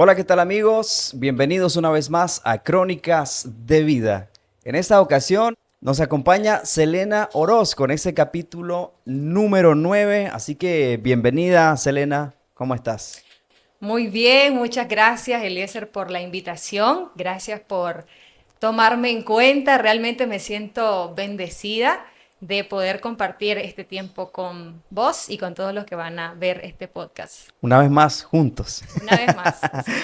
Hola, ¿qué tal amigos? Bienvenidos una vez más a Crónicas de Vida. En esta ocasión nos acompaña Selena Oroz con ese capítulo número 9. Así que bienvenida, Selena. ¿Cómo estás? Muy bien, muchas gracias, Eliezer, por la invitación. Gracias por tomarme en cuenta. Realmente me siento bendecida de poder compartir este tiempo con vos y con todos los que van a ver este podcast. Una vez más, juntos. Una vez más, así es.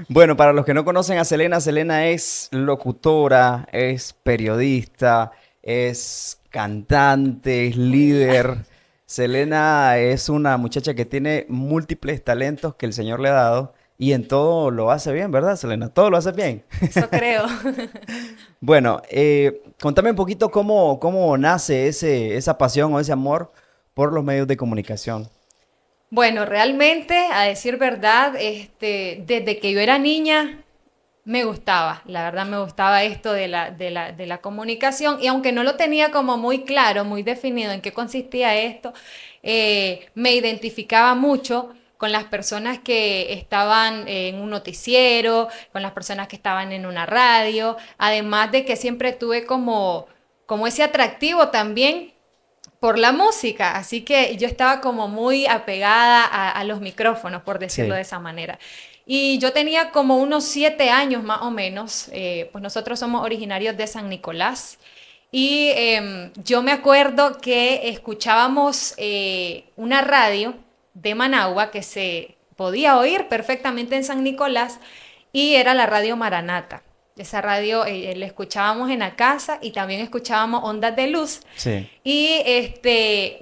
Bueno, para los que no conocen a Selena, Selena es locutora, es periodista, es cantante, es Oye, líder. Selena es una muchacha que tiene múltiples talentos que el Señor le ha dado y en todo lo hace bien, ¿verdad, Selena? Todo lo hace bien. eso creo. Bueno, contame un poquito cómo nace esa pasión o ese amor por los medios de comunicación. Bueno, realmente, a decir verdad, desde que yo era niña, me gustaba, la verdad me gustaba esto de la comunicación y aunque no lo tenía como muy claro, muy definido en qué consistía esto, me identificaba mucho con las personas que estaban en un noticiero, con las personas que estaban en una radio, además de que siempre tuve como ese atractivo también por la música, así que yo estaba como muy apegada a los micrófonos, por decirlo de Sí. esa manera. Y yo tenía como unos 7 años más o menos, pues nosotros somos originarios de San Nicolás. Y yo me acuerdo que escuchábamos una radio de Managua que se podía oír perfectamente en San Nicolás y era la radio Maranata. Esa radio la escuchábamos en la casa y también escuchábamos Ondas de Luz. Sí. Y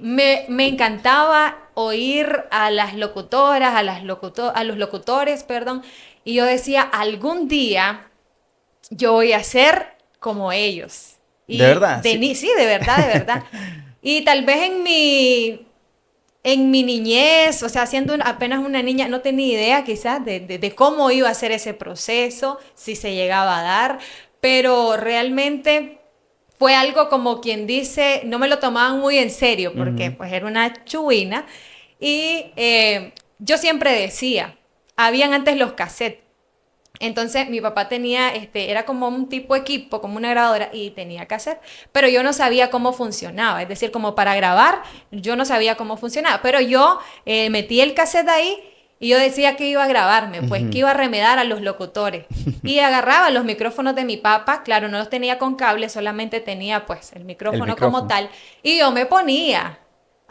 me encantaba oír a las locutoras, a los locutores, perdón. Y yo decía, algún día yo voy a ser como ellos. De verdad, sí. Sí, de verdad, de verdad. Y tal vez en mi niñez, o sea, siendo apenas una niña, no tenía idea quizás de cómo iba a ser ese proceso, si se llegaba a dar, pero realmente fue algo como quien dice, no me lo tomaban muy en serio, porque Ujú. pues era una chubina, y yo siempre decía, habían antes los cassettes. Entonces mi papá tenía, era como un tipo equipo, como una grabadora y tenía que hacer, pero yo no sabía cómo funcionaba, es decir, como para grabar, yo no sabía cómo funcionaba, pero yo metí el cassette ahí y yo decía que iba a grabarme, pues que Ujú. iba a remedar a los locutores y agarraba los micrófonos de mi papá, claro, no los tenía con cable, solamente tenía pues el El micrófono como micrófono. tal y yo me ponía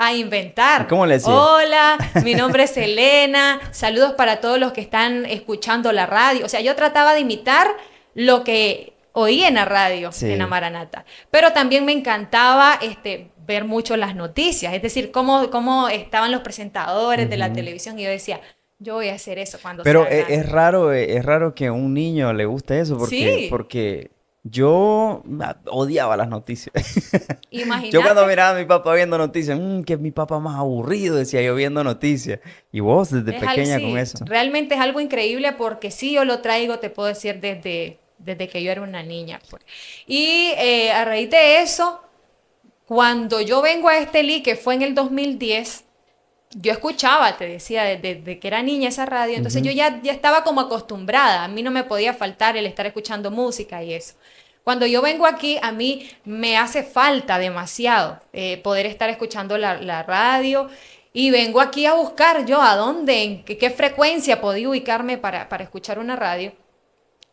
a ¿Y inventar. cómo le decía? Hola, mi nombre es Elena, saludos para todos los que están escuchando la radio. O sea, yo trataba de imitar lo que oí en la radio, en la Sí. Maranata. Pero también me encantaba ver mucho las noticias, es decir, cómo estaban los presentadores de la Ujú. televisión. Y yo decía, yo voy a hacer eso cuando Pero sea grande. es raro que a un niño le guste eso Sí, porque yo odiaba las noticias. Yo cuando imagínate. miraba a mi papá viendo noticias, que mi papá más aburrido, decía yo viendo noticias. Y vos desde Es algo, pequeña con sí, eso. realmente es algo increíble porque sí yo lo traigo, te puedo decir, desde que yo era una niña, pues. Y a raíz de eso, cuando yo vengo a Estelí, que fue en el 2010, yo escuchaba, te decía, desde que era niña esa radio, entonces yo Ujú. ya estaba como acostumbrada, a mí no me podía faltar el estar escuchando música y eso. Cuando yo vengo aquí, a mí me hace falta demasiado poder estar escuchando la radio y vengo aquí a buscar yo a dónde, en qué frecuencia podía ubicarme para escuchar una radio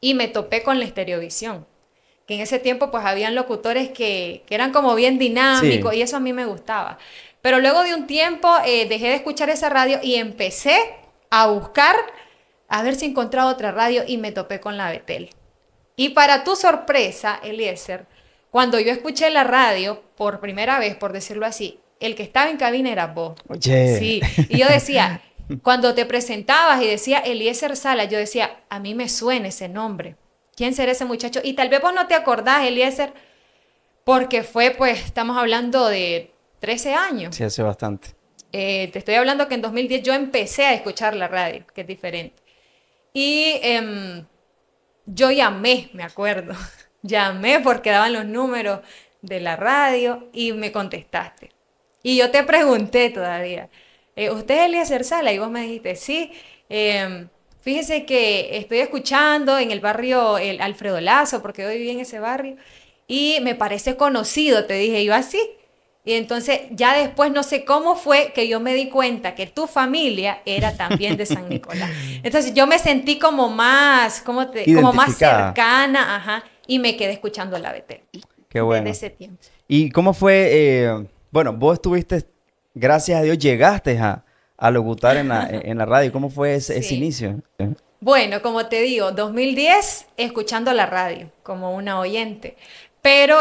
y me topé con la estereovisión, que en ese tiempo pues habían locutores que eran como bien dinámicos Sí. y eso a mí me gustaba. Pero luego de un tiempo dejé de escuchar esa radio y empecé a buscar a ver si encontraba otra radio y me topé con la Betel. Y para tu sorpresa, Eliezer, cuando yo escuché la radio por primera vez, por decirlo así, el que estaba en cabina era vos. Oye. Sí, y yo decía, cuando te presentabas y decía Eliezer Sala, yo decía, a mí me suena ese nombre. ¿Quién será ese muchacho? Y tal vez vos no te acordás, Eliezer, porque fue, pues, estamos hablando de 13 años. Sí, hace bastante. Te estoy hablando que en 2010 yo empecé a escuchar la radio, que es diferente. Y yo llamé, me acuerdo. Llamé porque daban los números de la radio y me contestaste. Y yo te pregunté todavía, ¿usted es Eliezer Sala? Y vos me dijiste, sí. fíjese que estoy escuchando en el barrio el Alfredo Lazo, porque yo viví en ese barrio, y me parece conocido, te dije yo así. Y entonces ya después no sé cómo fue que yo me di cuenta que tu familia era también de San Nicolás. Entonces yo me sentí como más, como más Identificada. cercana, ajá, y me quedé escuchando la Betel Qué desde bueno. ese tiempo. ¿Y cómo fue? Bueno, vos estuviste, gracias a Dios, llegaste a locutar en la radio. ¿Cómo fue ese Sí. inicio? Bueno, como te digo, 2010 escuchando la radio como una oyente, pero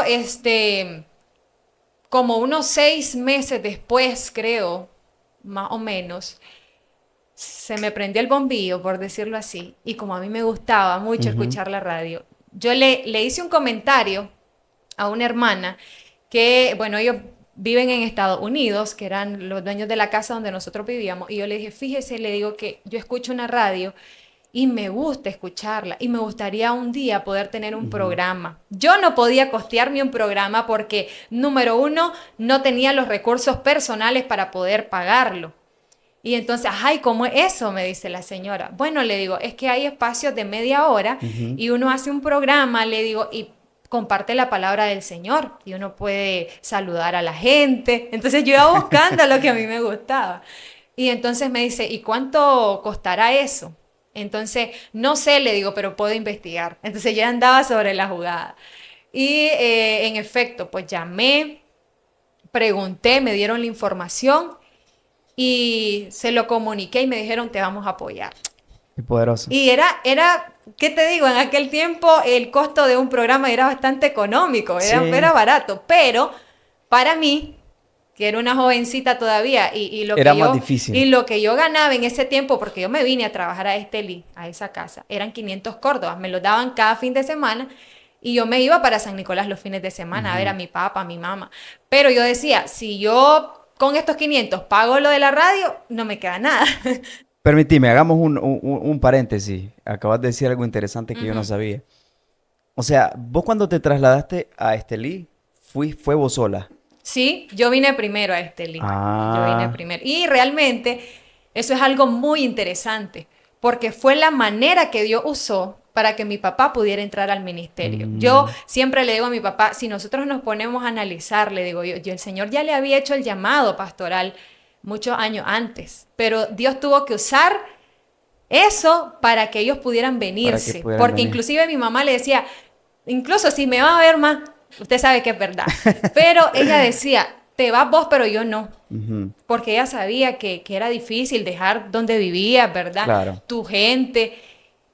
como unos 6 meses después, creo, más o menos, se me prendió el bombillo, por decirlo así, y como a mí me gustaba mucho Ujú. escuchar la radio, yo le hice un comentario a una hermana que, bueno, ellos viven en Estados Unidos, que eran los dueños de la casa donde nosotros vivíamos, y yo le dije, fíjese, le digo que yo escucho una radio y me gusta escucharla y me gustaría un día poder tener un Ujú. programa. Yo no podía costearme un programa porque, número uno, no tenía los recursos personales para poder pagarlo. Y entonces, ay, ¿cómo es eso? Me dice la señora. Bueno, le digo, es que hay espacios de media hora Ujú. y uno hace un programa, le digo, y comparte la palabra del Señor y uno puede saludar a la gente. Entonces yo iba buscando lo que a mí me gustaba. Y entonces me dice, ¿y cuánto costará eso? Entonces, no sé, le digo, pero puedo investigar. Entonces ya andaba sobre la jugada. Y en efecto, pues llamé, pregunté, me dieron la información y se lo comuniqué y me dijeron, te vamos a apoyar. Qué poderoso. Y ¿qué te digo? En aquel tiempo el costo de un programa era bastante económico, era Sí, barato, pero para mí, que era una jovencita todavía, era más difícil. y lo que yo ganaba en ese tiempo, porque yo me vine a trabajar a Estelí, a esa casa, eran 500 córdobas, me los daban cada fin de semana. Y yo me iba para San Nicolás los fines de semana a ver a Ujú. mi papá, a mi mamá. Pero yo decía, si yo con estos 500 pago lo de la radio, no me queda nada. Permitime, hagamos un paréntesis. Acabas de decir algo interesante que yo no Ujú. sabía. O sea, vos cuando te trasladaste a Estelí, fue vos sola. Sí, yo vine primero a Estelí. Yo vine Ah, primero. Y realmente eso es algo muy interesante, porque fue la manera que Dios usó para que mi papá pudiera entrar al ministerio. Yo mm, siempre le digo a mi papá, si nosotros nos ponemos a analizar, le digo yo, el Señor ya le había hecho el llamado pastoral muchos años antes, pero Dios tuvo que usar eso para que ellos pudieran para que venirse, pudieran porque venir. inclusive mi mamá le decía, incluso si me va a ver más, usted sabe que es verdad, pero ella decía, te vas vos, pero yo no, Ujú. porque ella sabía que era difícil dejar donde vivías, ¿verdad? Claro. Tu gente,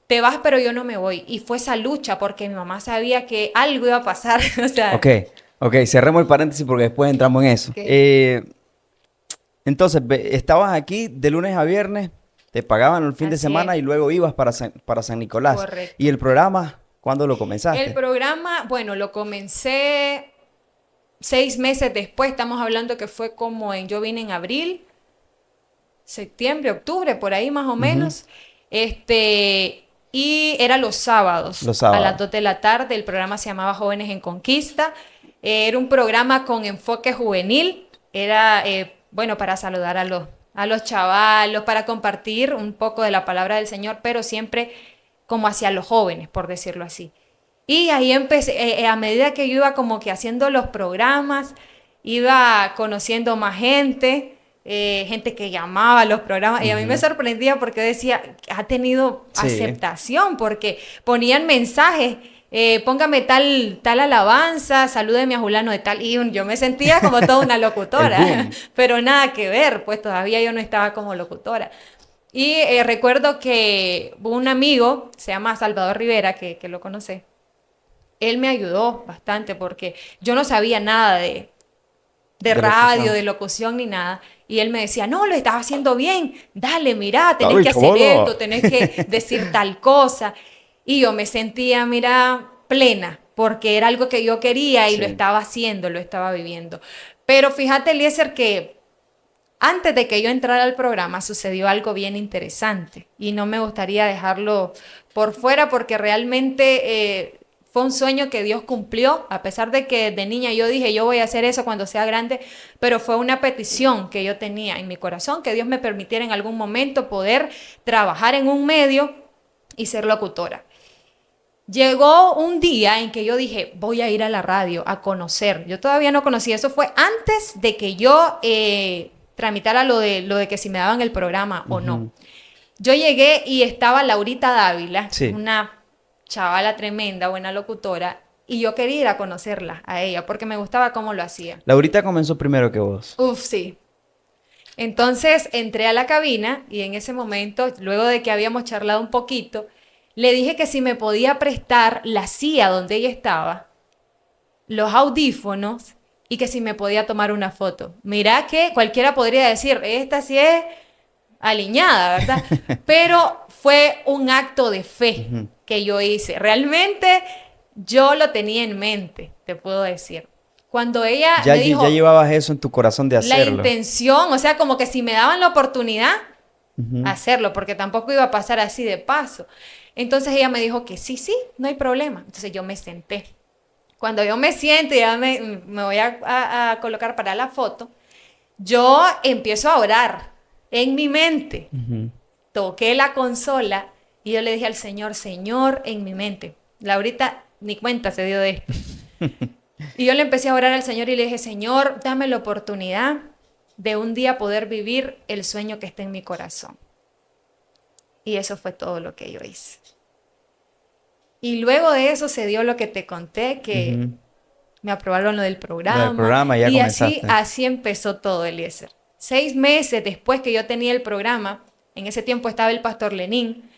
te vas, pero yo no me voy. Y fue esa lucha porque mi mamá sabía que algo iba a pasar, o sea, Ok, ok, cerremos el paréntesis porque después entramos en eso. que Entonces, estabas aquí de lunes a viernes, te pagaban el fin de así es, semana y luego ibas para San Nicolás. ¿Y correcto. el programa, cuándo lo El comenzaste? programa, bueno, lo comencé 6 meses después, estamos hablando que fue yo vine en abril, septiembre, octubre, por ahí más o Ujú. menos. Y era los sábados Los a las sábados. 2 de la tarde. El programa se llamaba Jóvenes en Conquista. Era un programa con enfoque juvenil. Era, bueno, para saludar a los chavalos, para compartir un poco de la palabra del Señor, pero siempre como hacia los jóvenes, por decirlo así. Y ahí empecé, a medida que yo iba como que haciendo los programas, iba conociendo más gente, gente que llamaba a los programas, y a mí me Ujú. sorprendía porque decía, ha tenido Sí, aceptación, porque ponían mensajes, póngame tal alabanza, salúdeme a Julano de tal, y yo me sentía como toda una el locutora, boom. pero nada que ver, pues todavía yo no estaba como locutora. Y recuerdo que un amigo, se llama Salvador Rivera, que lo conoce, él me ayudó bastante porque yo no sabía nada de De radio, locución. de locución ni nada. Y él me decía, no, lo estás haciendo bien, dale, mira, tenés Dale, que hacer chavala. esto, tenés que decir tal cosa. Y yo me sentía, mira, plena, porque era algo que yo quería y lo Sí. estaba haciendo, lo estaba viviendo. Pero fíjate, Eliezer, que antes de que yo entrara al programa sucedió algo bien interesante y no me gustaría dejarlo por fuera porque realmente Fue un sueño que Dios cumplió, a pesar de que de niña yo dije, yo voy a hacer eso cuando sea grande, pero fue una petición que yo tenía en mi corazón, que Dios me permitiera en algún momento poder trabajar en un medio y ser locutora. Llegó un día en que yo dije, voy a ir a la radio a conocer. Yo todavía no conocía, eso fue antes de que yo tramitara lo de que si me daban el programa o no. Yo llegué y estaba Laurita Dávila, Sí. una chavala tremenda, buena locutora, y yo quería ir a conocerla, a ella, porque me gustaba cómo lo hacía. Laurita comenzó primero que vos. Uf, sí. Entonces entré a la cabina y en ese momento, luego de que habíamos charlado un poquito, le dije que si me podía prestar la silla donde ella estaba, los audífonos y que si me podía tomar una foto. Mirá que cualquiera podría decir, esta sí es aliñada, ¿verdad? Pero fue un acto de fe que yo hice. Realmente yo lo tenía en mente, te puedo decir. Cuando ella Ya, me dijo ya llevabas eso en tu corazón de la hacerlo. intención, o sea, como que si me daban la oportunidad, Ujú. hacerlo, porque tampoco iba a pasar así de paso. Entonces ella me dijo que sí, sí, no hay problema. Entonces yo me senté. Cuando yo me siento y ya me voy a colocar para la foto, yo empiezo a orar en mi mente. Ujú. Toqué la consola y yo le dije al Señor, Señor, en mi mente. Laurita ni cuenta se dio de esto. Y yo le empecé a orar al Señor y le dije, Señor, dame la oportunidad de un día poder vivir el sueño que está en mi corazón. Y eso fue todo lo que yo hice. Y luego de eso se dio lo que te conté, que Ujú. me aprobaron lo del Lo programa. del programa, ya Y comenzaste. así empezó todo, Eliezer. 6 meses después que yo tenía el programa, en ese tiempo estaba el pastor Lenín,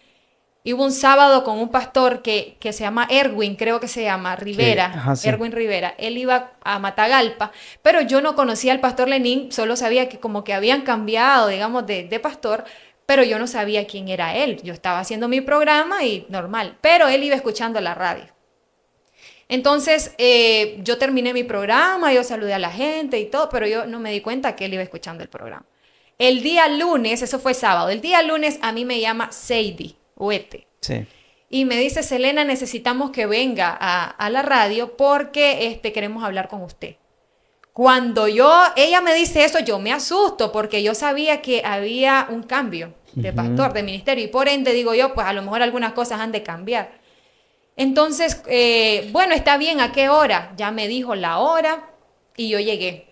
y hubo un sábado con un pastor que se llama Erwin, creo que se llama, Rivera, Ajá, sí. Erwin Rivera. Él iba a Matagalpa, pero yo no conocía al pastor Lenín, solo sabía que como que habían cambiado, digamos, de pastor, pero yo no sabía quién era él. Yo estaba haciendo mi programa y normal, pero él iba escuchando la radio. Entonces, yo terminé mi programa, yo saludé a la gente y todo, pero yo no me di cuenta que él iba escuchando el programa. El día lunes, eso fue sábado, el día lunes a mí me llama Sadie Huete Sí. y me dice, Selena, necesitamos que venga a la radio porque queremos hablar con usted. Cuando ella me dice eso, yo me asusto porque yo sabía que había un cambio de pastor, de ministerio, y por ende digo yo, pues a lo mejor algunas cosas han de cambiar. Entonces, bueno, está bien, ¿a qué hora? Ya me dijo la hora y yo llegué.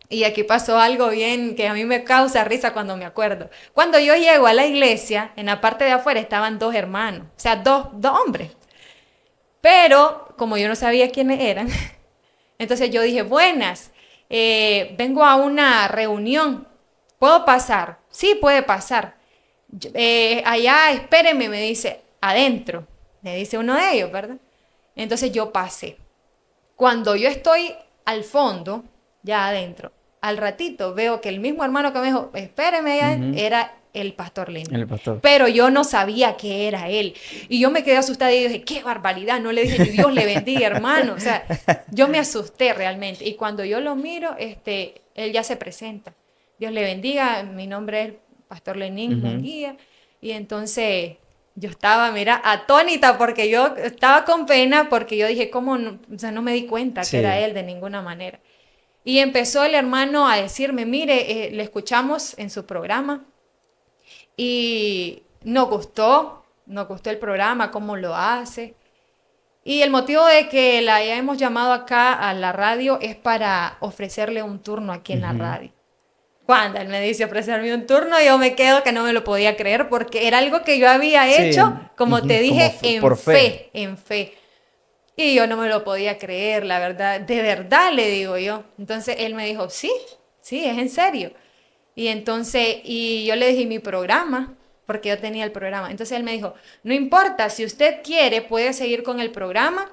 Y aquí pasó algo bien que a mí me causa risa cuando me acuerdo. Cuando yo llego a la iglesia, en la parte de afuera estaban 2 hermanos, o sea, dos hombres. Pero como yo no sabía quiénes eran, entonces yo dije, buenas, vengo a una reunión, ¿puedo pasar? Sí, puede pasar. Allá, espéreme, me dice, adentro, me dice uno de ellos, ¿verdad? Entonces yo pasé. Cuando yo estoy al fondo, ya adentro, al ratito veo que el mismo hermano que me dijo, espéreme, era el pastor Lenín. El pastor. Pero yo no sabía que era él. Y yo me quedé asustada y dije, qué barbaridad. No le dije, ni Dios le bendiga, hermano. O sea, yo me asusté realmente. Y cuando yo lo miro, él ya se presenta. Dios le bendiga, mi nombre es Pastor Lenín Munguía. Y entonces yo estaba, mira, atónita porque yo estaba con pena porque yo dije, ¿cómo no? O sea, no me di cuenta Sí. que era él de ninguna manera. Y empezó el hermano a decirme, mire, le escuchamos en su programa y nos gustó el programa, cómo lo hace. Y el motivo de que la hayamos llamado acá a la radio es para ofrecerle un turno aquí en la radio. Cuando él me dice ofrecerme un turno, yo me quedo que no me lo podía creer porque era algo que yo había Sí, hecho, como te dije, como por fe. en fe. Y yo no me lo podía creer, la verdad, de verdad le digo yo. Entonces él me dijo, sí, sí, es en serio. Y entonces, y yo le dije mi programa, porque yo tenía el programa. Entonces él me dijo, no importa, si usted quiere puede seguir con el programa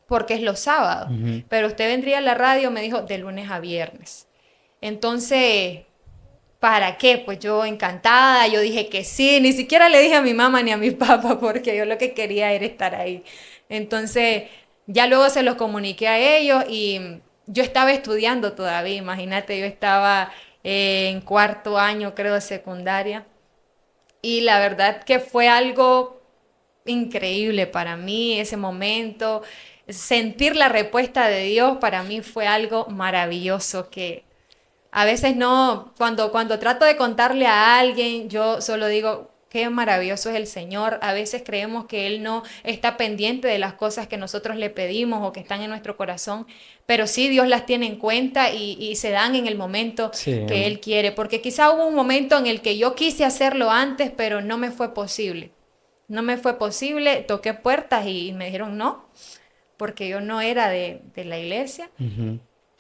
porque es los sábados, pero usted vendría a la radio, me dijo, de lunes a viernes. Entonces, ¿para qué? Pues yo encantada, yo dije que sí, ni siquiera le dije a mi mamá ni a mi papá porque yo lo que quería era estar ahí. Entonces, ya luego se los comuniqué a ellos y yo estaba estudiando todavía, imagínate, yo estaba en 4º año, creo, de secundaria. Y la verdad que fue algo increíble para mí ese momento. Sentir la respuesta de Dios para mí fue algo maravilloso que a veces no, cuando trato de contarle a alguien, yo solo digo, qué maravilloso es el Señor. A veces creemos que Él no está pendiente de las cosas que nosotros le pedimos o que están en nuestro corazón, pero sí Dios las tiene en cuenta y se dan en el momento Sí. que Él quiere. Porque quizá hubo un momento en el que yo quise hacerlo antes, pero no me fue posible. No me fue posible, toqué puertas y me dijeron no, porque yo no era de la iglesia. Ujú.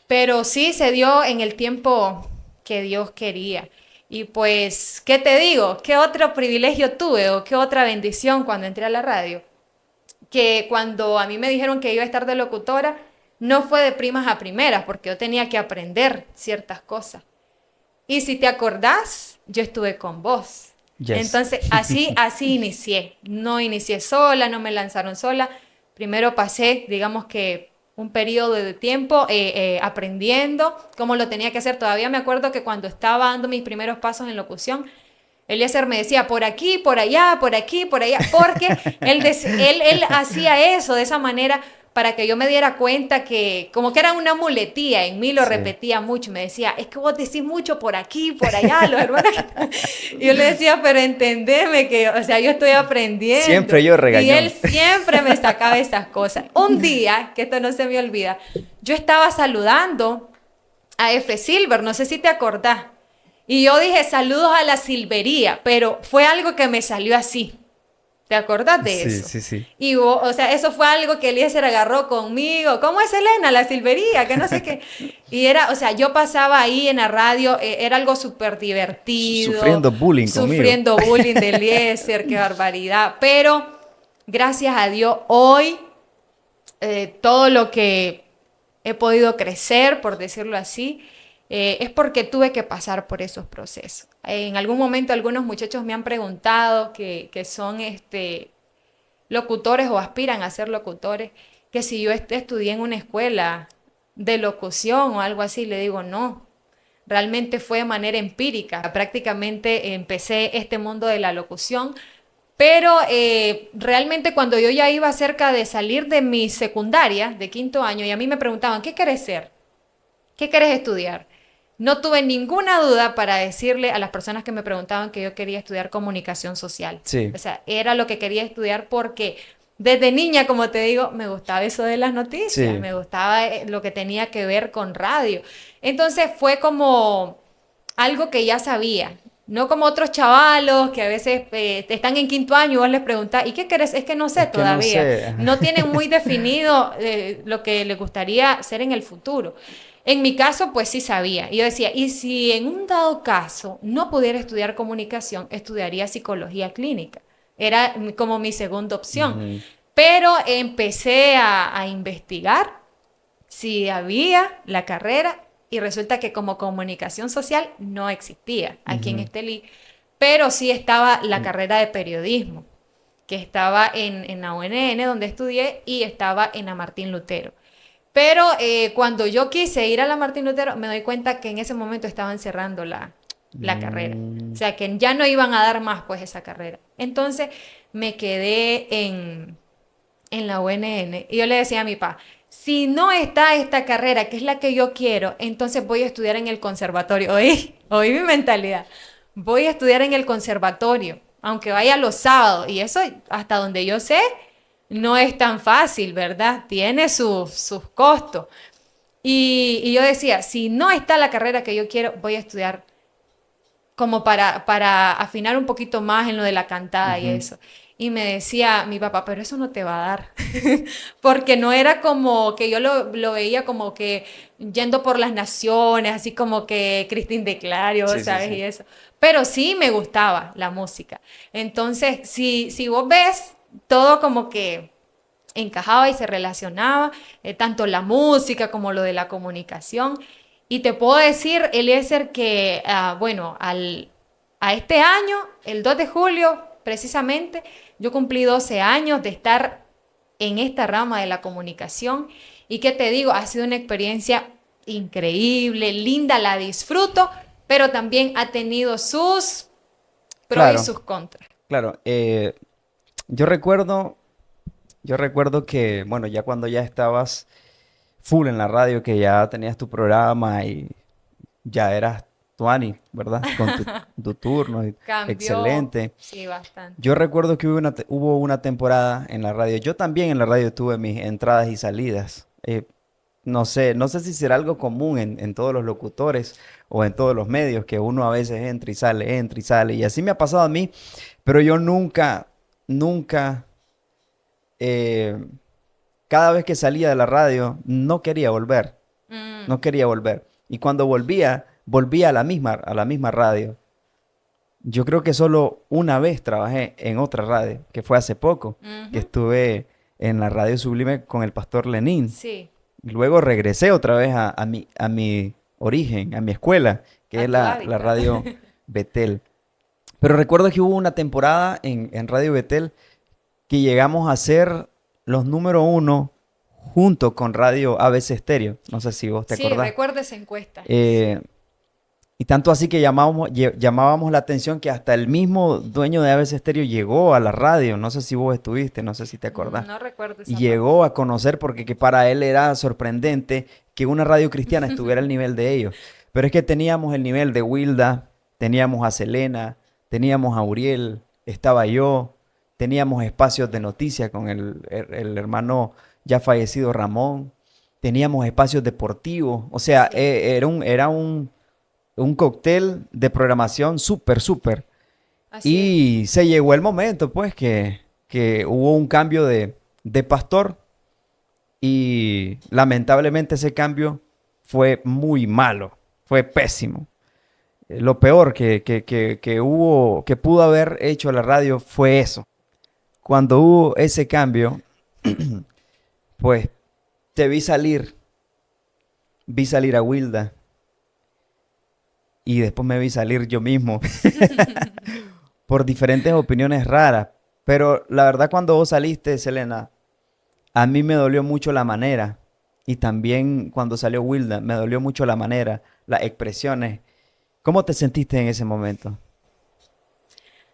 Pero sí se dio en el tiempo que Dios quería. Y pues, ¿qué te digo? ¿Qué otro privilegio tuve o qué otra bendición cuando entré a la radio? Que cuando a mí me dijeron que iba a estar de locutora, no fue de primas a primeras, porque yo tenía que aprender ciertas cosas. Y si te acordás, yo estuve con vos. Yes. Entonces, así inicié. No inicié sola, no me lanzaron sola. Primero pasé, digamos que un periodo de tiempo aprendiendo cómo lo tenía que hacer. Todavía me acuerdo que cuando estaba dando mis primeros pasos en locución, Eliezer me decía por aquí, por allá, por aquí, por allá, porque él hacía eso de esa manera para que yo me diera cuenta que como que era una muletía, en mí lo Sí. repetía mucho, me decía, es que vos decís mucho por aquí, por allá, los hermanos. Y yo le decía, pero entendeme que, o sea, yo estoy aprendiendo. Siempre yo regañón. Y él siempre me sacaba esas cosas. Un día, que esto no se me olvida, yo estaba saludando a F. Silver, no sé si te acordás. Y yo dije, saludos a la silvería, pero fue algo que me salió así. ¿Te acordás de Sí, eso? sí, sí. Y o sea, eso fue algo que Eliezer agarró conmigo. ¿Cómo es Elena, la silvería? Que no sé qué. Y era, o sea, yo pasaba ahí en la radio, era algo súper divertido. Sufriendo bullying conmigo. Sufriendo bullying de Eliezer, qué barbaridad. Pero, gracias a Dios, hoy, todo lo que he podido crecer, por decirlo así, es porque tuve que pasar por esos procesos. En algún momento algunos muchachos me han preguntado que son locutores o aspiran a ser locutores, que si yo estudié en una escuela de locución o algo así, le digo no. Realmente fue de manera empírica. Prácticamente empecé este mundo de la locución, pero realmente cuando yo ya iba cerca de salir de mi secundaria, de quinto año, y a mí me preguntaban, ¿qué querés ser? ¿Qué querés estudiar? No tuve ninguna duda para decirle a las personas que me preguntaban que yo quería estudiar comunicación social. Sí. O sea, era lo que quería estudiar porque desde niña, como te digo, me gustaba eso de las noticias, Sí. me gustaba lo que tenía que ver con radio. Entonces fue como algo que ya sabía. No como otros chavalos que a veces están en quinto año y vos les preguntás, ¿y qué querés? Es que no sé Es que no todavía. sé. No tienen muy definido lo que les gustaría ser en el futuro. En mi caso, pues sí sabía. Y yo decía, y si en un dado caso no pudiera estudiar comunicación, estudiaría psicología clínica. Era como mi segunda opción. Ujú. Pero empecé a investigar si había la carrera y resulta que como comunicación social no existía aquí en Ujú. Estelí, pero sí estaba la carrera de periodismo, que estaba en la UNN donde estudié y estaba en la Martín Lutero. Pero cuando yo quise ir a la Martín Lutero, me doy cuenta que en ese momento estaban cerrando la carrera. O sea, que ya no iban a dar más pues esa carrera. Entonces me quedé en la UNN y yo le decía a mi papá, si no está esta carrera, que es la que yo quiero, entonces voy a estudiar en el conservatorio. Oí mi mentalidad. Voy a estudiar en el conservatorio, aunque vaya los sábados. Y eso, hasta donde yo sé, no es tan fácil, ¿verdad? Tiene sus costos. Y yo decía, si no está la carrera que yo quiero, voy a estudiar como para afinar un poquito más en lo de la cantada y Ujú. eso. Y me decía mi papá, pero eso no te va a dar. Porque no era como que yo lo veía como que yendo por las naciones, así como que Christine de Clario, Sí, sí, ¿sabes? Y sí. eso. Pero sí me gustaba la música. Entonces, si vos ves, todo como que encajaba y se relacionaba, tanto la música como lo de la comunicación. Y te puedo decir, Eliezer, que, bueno, a este año, el 2 de julio, precisamente, yo cumplí 12 años de estar en esta rama de la comunicación. Y qué te digo, ha sido una experiencia increíble, linda, la disfruto, pero también ha tenido sus pros y Claro, sus contras. claro. Yo recuerdo, yo recuerdo que, bueno, ya cuando ya estabas full en la radio, que ya tenías tu programa y ya eras Tuani, ¿verdad? Con tu turno, Cambió, excelente. sí, bastante. Yo recuerdo que hubo una temporada en la radio. Yo también en la radio tuve mis entradas y salidas. No sé si será algo común en todos los locutores o en todos los medios, que uno a veces entra y sale. Y así me ha pasado a mí, pero yo nunca, eh, cada vez que salía de la radio, no quería volver, Mm, no quería volver. Y cuando volvía a la misma radio. Yo creo que solo una vez trabajé en otra radio, que fue hace poco, que ujú, estuve en la Radio Sublime con el pastor Lenín. sí, Luego regresé otra vez a mi origen, a mi escuela, que a es tu la hábitat. Radio Betel. Pero recuerdo que hubo una temporada en Radio Betel que llegamos a ser los número uno junto con Radio ABC Estéreo. No sé si vos te Sí, acordás. recuerdo esa encuesta, sí. Eh, y tanto así que llamábamos la atención que hasta el mismo dueño de ABC Estéreo llegó a la radio. No sé si vos estuviste, no sé si te acordás. No recuerdo Y esa parte. llegó a conocer porque que para él era sorprendente que una radio cristiana estuviera al nivel de ellos. Pero es que teníamos el nivel de Wilda, teníamos a Selena, teníamos a Uriel, estaba yo, teníamos espacios de noticias con el hermano ya fallecido Ramón, teníamos espacios deportivos. O sea, Sí, era un cóctel de programación súper. así es. Y se llegó el momento, pues, que hubo un cambio de pastor y lamentablemente ese cambio fue muy malo, fue pésimo. Lo peor que pudo haber hecho la radio fue eso. Cuando hubo ese cambio, pues te vi salir a Wilda y después me vi salir yo mismo por diferentes opiniones raras. Pero la verdad cuando vos saliste, Selena, a mí me dolió mucho la manera. Y también cuando salió Wilda, me dolió mucho la manera, las expresiones. ¿Cómo te sentiste en ese momento?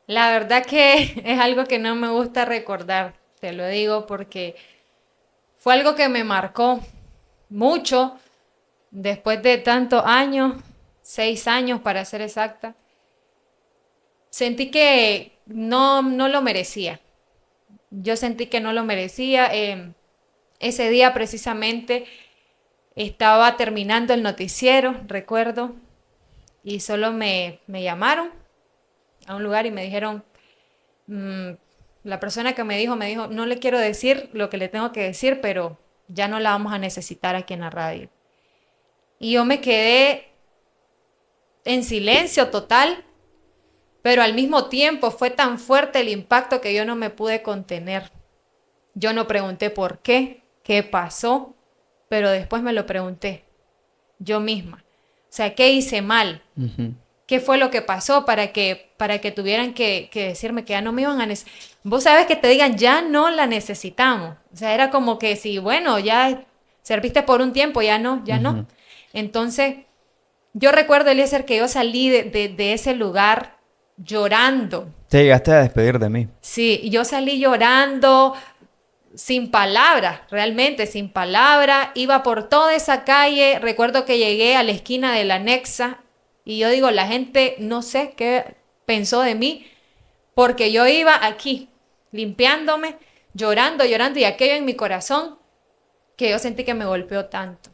La verdad que es algo que no me gusta recordar, te lo digo porque fue algo que me marcó mucho después de tantos años, 6 años para ser exacta. Sentí que no lo merecía. Yo sentí que no lo merecía. Ese día precisamente estaba terminando el noticiero, recuerdo, y solo me llamaron a un lugar y me dijeron, mm, la persona que me dijo, no le quiero decir lo que le tengo que decir, pero ya no la vamos a necesitar aquí en la radio. Y yo me quedé en silencio total, pero al mismo tiempo fue tan fuerte el impacto que yo no me pude contener. Yo no pregunté por qué pasó, pero después me lo pregunté yo misma. O sea, ¿qué hice mal? Ujú, ¿Qué fue lo que pasó para que tuvieran que decirme que ya no me iban a necesitar? Vos sabes que te digan, ya no la necesitamos. O sea, era como que si, bueno, ya serviste por un tiempo, ya no, ya no. ujú. Entonces, yo recuerdo, Eliezer, que yo salí de ese lugar llorando. Te llegaste a despedir de mí. Sí, yo salí llorando, sin palabras, realmente sin palabras. Iba por toda esa calle. Recuerdo que llegué a la esquina de la Nexa y yo digo, la gente no sé qué pensó de mí, porque yo iba aquí limpiándome, llorando y aquello en mi corazón que yo sentí que me golpeó tanto.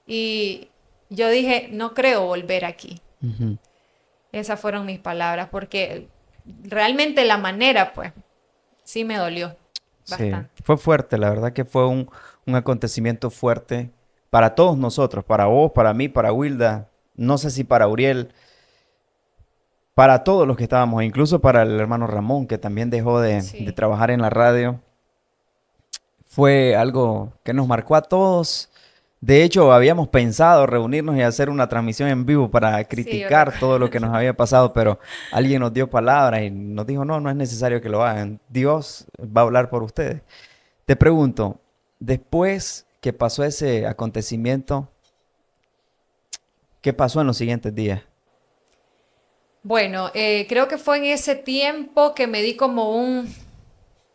Y yo dije, no creo volver aquí. Ujú. Esas fueron mis palabras, porque realmente la manera, pues, sí me dolió Sí, bastante. fue fuerte, la verdad que fue un acontecimiento fuerte para todos nosotros, para vos, para mí, para Wilda, no sé si para Uriel, para todos los que estábamos, e incluso para el hermano Ramón, que también dejó de Sí. trabajar en la radio. Fue algo que nos marcó a todos. De hecho, habíamos pensado reunirnos y hacer una transmisión en vivo para Sí, yo criticar todo lo que recuerdo. nos había pasado, pero alguien nos dio palabras y nos dijo, no, no es necesario que lo hagan. Dios va a hablar por ustedes. Te pregunto, después que pasó ese acontecimiento, ¿qué pasó en los siguientes días? Bueno, creo que fue en ese tiempo que me di como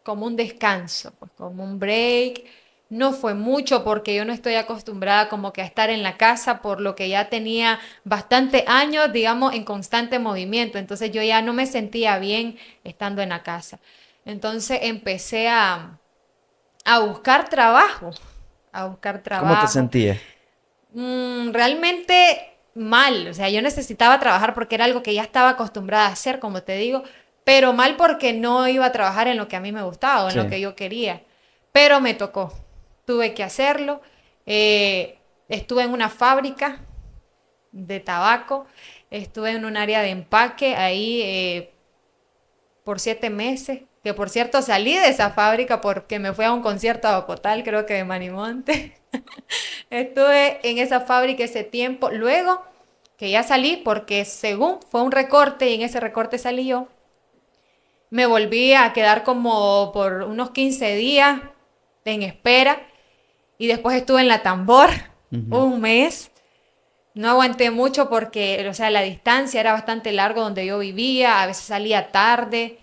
como un descanso, pues como un break. No fue mucho porque yo no estoy acostumbrada como que a estar en la casa, por lo que ya tenía bastante años, digamos, en constante movimiento. Entonces yo ya no me sentía bien estando en la casa. Entonces empecé a buscar trabajo, a buscar ¿Cómo te trabajo. sentías? Realmente mal, o sea, yo necesitaba trabajar porque era algo que ya estaba acostumbrada a hacer, como te digo, pero mal porque no iba a trabajar en lo que a mí me gustaba o en lo Sí. que yo quería. Pero me tocó, tuve que hacerlo. Estuve en una fábrica de tabaco, estuve en un área de empaque ahí por 7 meses, que por cierto salí de esa fábrica porque me fui a un concierto a Bocotal, creo que de Manimonte. Estuve en esa fábrica ese tiempo. Luego que ya salí, porque según fue un recorte y en ese recorte salí yo, me volví a quedar como por unos 15 días en espera y después estuve en la Tambor Ujú. un mes. No aguanté mucho porque, o sea, la distancia era bastante largo donde yo vivía, a veces salía tarde,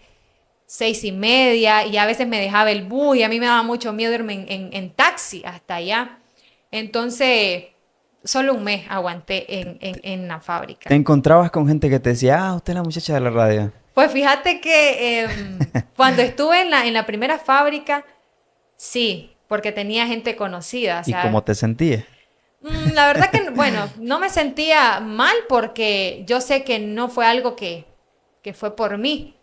6:30, y a veces me dejaba el bus y a mí me daba mucho miedo irme en taxi hasta allá. Entonces, solo un mes aguanté en la ¿Te fábrica. encontrabas con gente que te decía, usted es la muchacha de la radio? Pues fíjate que cuando estuve en la primera fábrica, sí, porque tenía gente conocida, o ¿Y cómo sea, te sentías? la verdad que, bueno, no me sentía mal porque yo sé que no fue algo que fue por mí.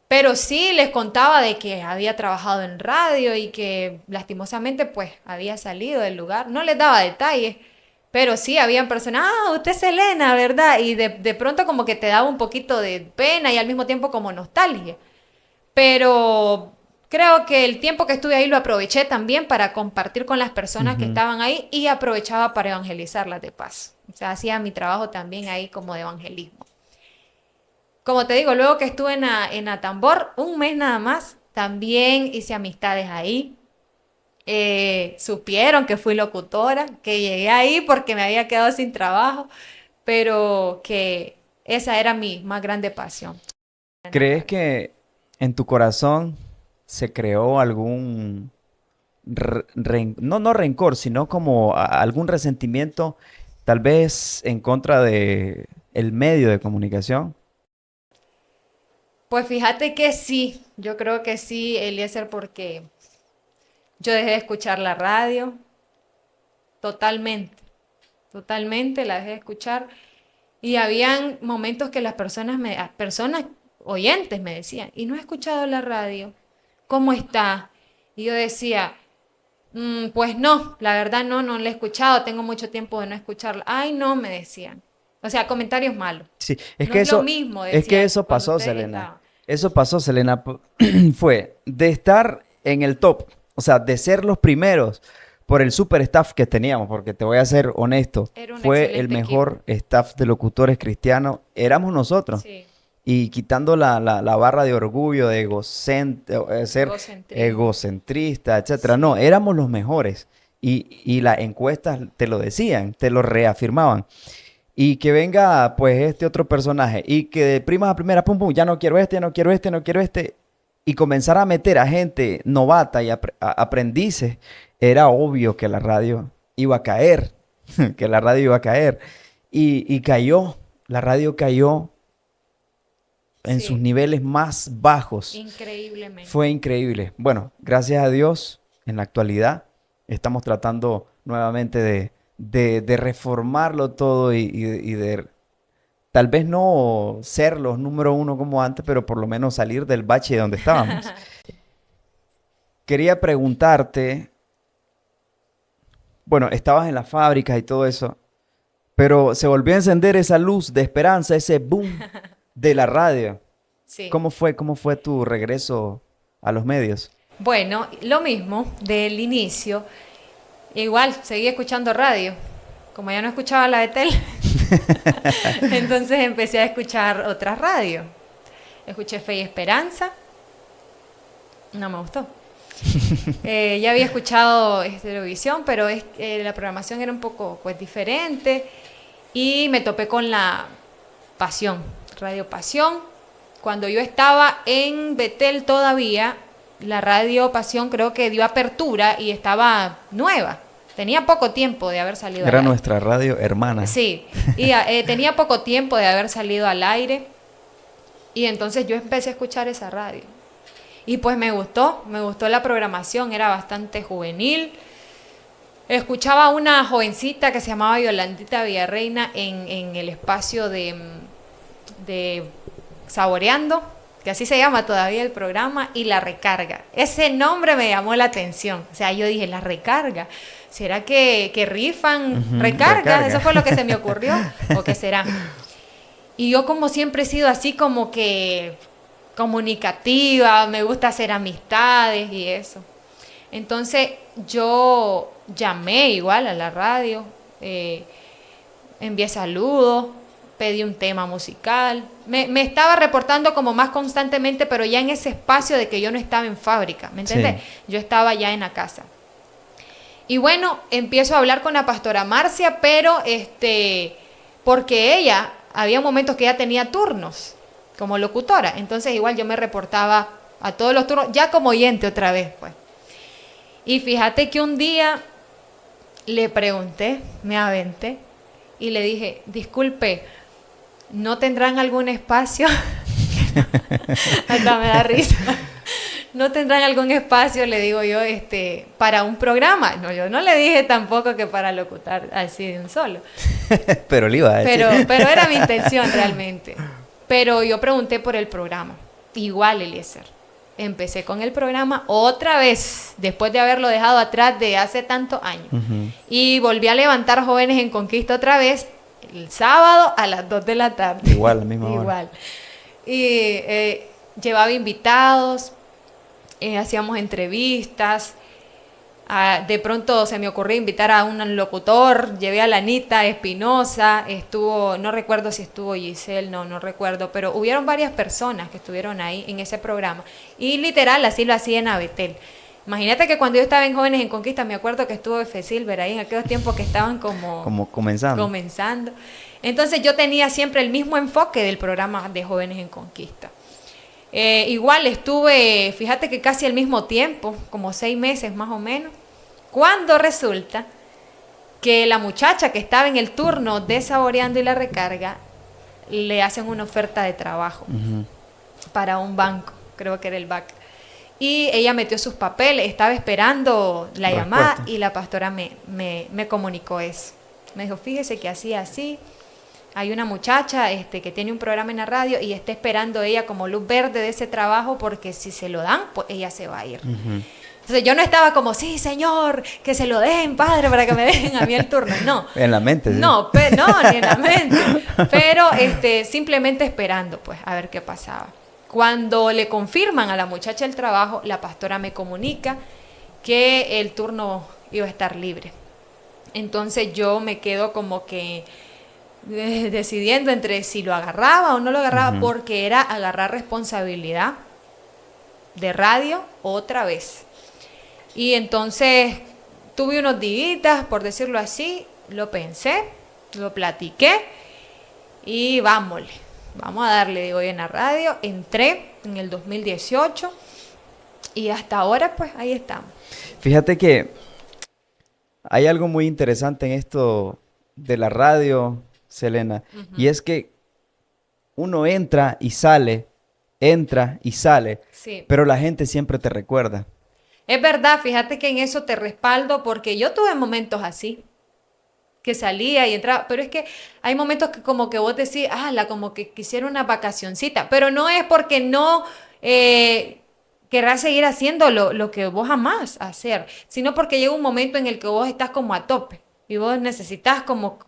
Pero sí les contaba de que había trabajado en radio y que lastimosamente pues había salido del lugar. No les daba detalles, pero sí habían personas, usted es Selena, ¿verdad? Y de pronto como que te daba un poquito de pena y al mismo tiempo como nostalgia. Pero creo que el tiempo que estuve ahí lo aproveché también para compartir con las personas que Ujú. estaban ahí y aprovechaba para evangelizarlas de paso. O sea, hacía mi trabajo también ahí como de evangelismo. Como te digo, luego que estuve en Atambor, un mes nada más, también hice amistades ahí. Supieron que fui locutora, que llegué ahí porque me había quedado sin trabajo, pero que esa era mi más grande pasión en la ¿Crees radio. que en tu corazón se creó algún, no rencor, sino como algún resentimiento, tal vez en contra de el medio de comunicación? Pues fíjate que sí, yo creo que sí, Eliezer, porque yo dejé de escuchar la radio totalmente, totalmente la dejé de escuchar. Y habían momentos que las personas oyentes me decían, ¿y no he escuchado la radio? ¿Cómo está? Y yo decía, pues no, la verdad no, no la he escuchado, tengo mucho tiempo de no escucharla. Ay, no, me decían. O sea, comentarios malos. Sí, No es lo mismo, es que decían, eso cuando pasó, ustedes Selena. estaban. Eso pasó, Selena. Fue de estar en el top, o sea, de ser los primeros por el super staff que teníamos, porque te voy a ser honesto, Era un fue el excelente equipo. mejor staff de locutores cristianos, éramos nosotros. Sí, Y quitando la barra de orgullo, de ser egocentrismo. egocentrista, etcétera. No, Sí. éramos los mejores. Y las encuestas te lo decían, te lo reafirmaban. Y que venga, pues, este otro personaje y que de primas a primeras, pum, pum, ya no quiero este, no quiero este, no quiero este. Y comenzar a meter a gente novata y aprendices, era obvio que la radio iba a caer, que la radio iba a caer. Y cayó, la radio cayó en sus Sí, niveles más bajos. Fue increíblemente. increíble. Bueno, gracias a Dios, en la actualidad estamos tratando nuevamente de reformarlo todo y de tal vez no ser los número uno como antes, pero por lo menos salir del bache donde estábamos. Quería preguntarte, bueno, estabas en las fábricas y todo eso, pero se volvió a encender esa luz de esperanza, ese boom de la radio. Sí. Cómo fue tu regreso a los medios? Bueno, lo mismo del inicio. Igual, seguí escuchando radio. Como ya no escuchaba la de tele, entonces empecé a escuchar otras radios. Escuché Fe y Esperanza, no me gustó. Ya había escuchado Televisión, pero la programación era un poco pues diferente. Y me topé con la Pasión, Radio Pasión. Cuando yo estaba en Betel todavía, la Radio Pasión creo que dio apertura y estaba nueva. Tenía poco tiempo de haber salido al Era aire. nuestra radio hermana. Sí, y tenía poco tiempo de haber salido al aire. Y entonces yo empecé a escuchar esa radio. Y pues me gustó la programación, era bastante juvenil. Escuchaba a una jovencita que se llamaba Yolandita Villarreina en el espacio de Saboreando, que así se llama todavía el programa, y La Recarga. Ese nombre me llamó la atención. O sea, yo dije, La Recarga. ¿Será que rifan recargas? Eso fue lo que se me ocurrió. ¿O qué será? Y yo como siempre he sido así como que comunicativa, me gusta hacer amistades y eso. Entonces yo llamé igual a la radio, envié saludos, pedí un tema musical. Me estaba reportando como más constantemente, pero ya en ese espacio de que yo no estaba en fábrica, ¿me entiendes? Sí. Yo estaba ya en la casa. Y bueno, empiezo a hablar con la pastora Marcia, pero porque ella, había momentos que ella tenía turnos como locutora, entonces igual yo me reportaba a todos los turnos, ya como oyente otra vez, pues. Y fíjate que un día le pregunté, me aventé, y le dije, disculpe, ¿no tendrán algún espacio? Hasta me da risa. ¿No tendrán algún espacio, le digo yo, para un programa? No, yo no le dije tampoco que para locutar así de un solo. Pero le iba a decir. Pero era mi intención realmente. Pero yo pregunté por el programa. Igual, Eliezer. Empecé con el programa otra vez, después de haberlo dejado atrás de hace tantos años. Y volví a levantar Jóvenes en Conquista otra vez, el sábado a las 2 de la tarde. Igual, la misma hora. Igual. Y llevaba invitados, hacíamos entrevistas. De pronto se me ocurrió invitar a un locutor, llevé a la Anita Espinosa, no recuerdo si estuvo Giselle, no recuerdo, pero hubieron varias personas que estuvieron ahí en ese programa. Y literal, así lo hacía en Abetel. Imagínate que cuando yo estaba en Jóvenes en Conquista, me acuerdo que estuvo F. Silver ahí en aquellos tiempos que estaban como comenzando. Entonces yo tenía siempre el mismo enfoque del programa de Jóvenes en Conquista. Igual estuve, fíjate que casi al mismo tiempo, como 6 meses más o menos, cuando resulta que la muchacha que estaba en el turno de Saboreando y La Recarga, le hacen una oferta de trabajo para un banco, creo que era el BAC. Y ella metió sus papeles, estaba esperando la llamada y la pastora me comunicó eso. Me dijo, fíjese que así. Hay una muchacha que tiene un programa en la radio y está esperando ella como luz verde de ese trabajo porque si se lo dan, pues ella se va a ir. Entonces yo no estaba como, sí, señor, que se lo den, padre, para que me dejen a mí el turno. No. En la mente. ¿Sí? No, ni en la mente. Pero simplemente esperando, pues, a ver qué pasaba. Cuando le confirman a la muchacha el trabajo, la pastora me comunica que el turno iba a estar libre. Entonces yo me quedo como que decidiendo entre si lo agarraba o no lo agarraba, porque era agarrar responsabilidad de radio otra vez. Y entonces tuve unos días, por decirlo así, lo pensé, lo platiqué y vamos a darle, digo yo, en la radio. Entré en el 2018 y hasta ahora pues ahí estamos. Fíjate que hay algo muy interesante en esto de la radio, Selena, y es que uno entra y sale, sí, pero la gente siempre te recuerda. Es verdad, fíjate que en eso te respaldo porque yo tuve momentos así, que salía y entraba, pero es que hay momentos que como que vos decís, como que quisiera una vacacioncita, pero no es porque no querrás seguir haciendo lo que vos amás hacer, sino porque llega un momento en el que vos estás como a tope y vos necesitas como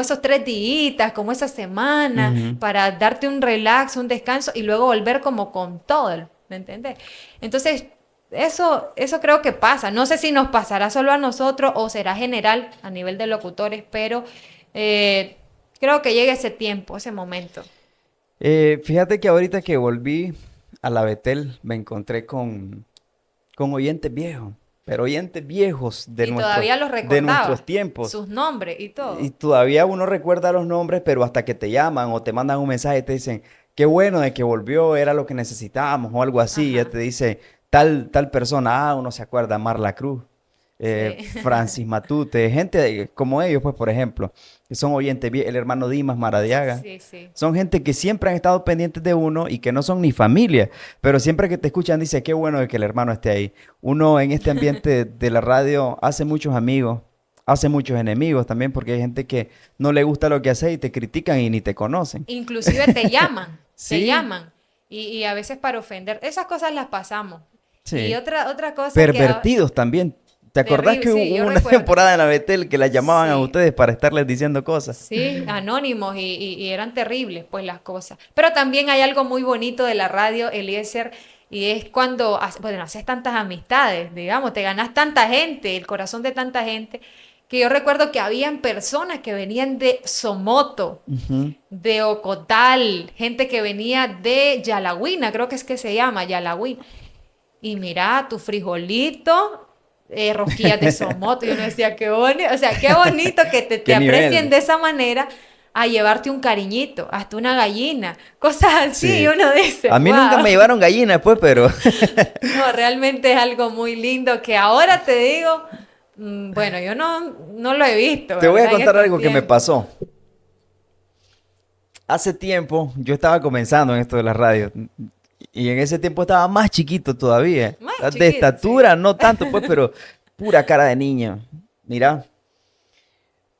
esos 3 días, como esa semana, para darte un relax, un descanso y luego volver como con todo, ¿me entiendes? Entonces, eso creo que pasa. No sé si nos pasará solo a nosotros o será general a nivel de locutores, pero creo que llega ese tiempo, ese momento. Fíjate que ahorita que volví a la Betel, me encontré con oyentes viejos. Pero oyentes viejos todavía los recordaba, de nuestros tiempos. Sus nombres y todo. Y todavía uno recuerda los nombres, pero hasta que te llaman o te mandan un mensaje y te dicen, qué bueno de que volvió, era lo que necesitábamos o algo así. Ya Ajá, te dice tal persona, uno se acuerda, Marla Cruz, sí. Francis Matute, gente como ellos, pues, por ejemplo, que son oyentes, el hermano Dimas Maradiaga. Sí, sí. Son gente que siempre han estado pendientes de uno y que no son ni familia, pero siempre que te escuchan dice, qué bueno de que el hermano esté ahí. Uno en este ambiente de la radio hace muchos amigos, hace muchos enemigos también, porque hay gente que no le gusta lo que hace y te critican y ni te conocen. Inclusive te llaman, te Sí, llaman. Y a veces para ofender. Esas cosas las pasamos. Y sí. otra cosa que... Pervertidos también. ¿Te acordás terrible, que sí, hubo yo una recuerdo. temporada en la Betel que las llamaban a Sí. ustedes para estarles diciendo cosas? Sí, anónimos y eran terribles pues las cosas. Pero también hay algo muy bonito de la radio, Eliezer, y es cuando, bueno, haces tantas amistades, digamos, te ganas tanta gente, el corazón de tanta gente, que yo recuerdo que habían personas que venían de Somoto, Ujú. de Ocotal, gente que venía de Yalahuina, creo que es que se llama Yalahuina. Y mira, tu frijolito, rosquillas de Somoto. Y uno decía, qué bonito, o sea, qué bonito que te ¿Qué aprecien nivel? de esa manera a llevarte un cariñito, hasta una gallina, cosas así. Y Sí. uno dice, A mí nunca wow. me llevaron gallinas, pues, pero No, realmente es algo muy lindo que ahora te digo, bueno, yo no lo he visto, te voy a ¿verdad? En contar estos algo que me tiempos. pasó. Hace tiempo yo estaba comenzando en esto de la radio y en ese tiempo estaba más chiquito todavía. Más De chiquito, sí. estatura, no tanto, pues, pero pura cara de niño. Mira,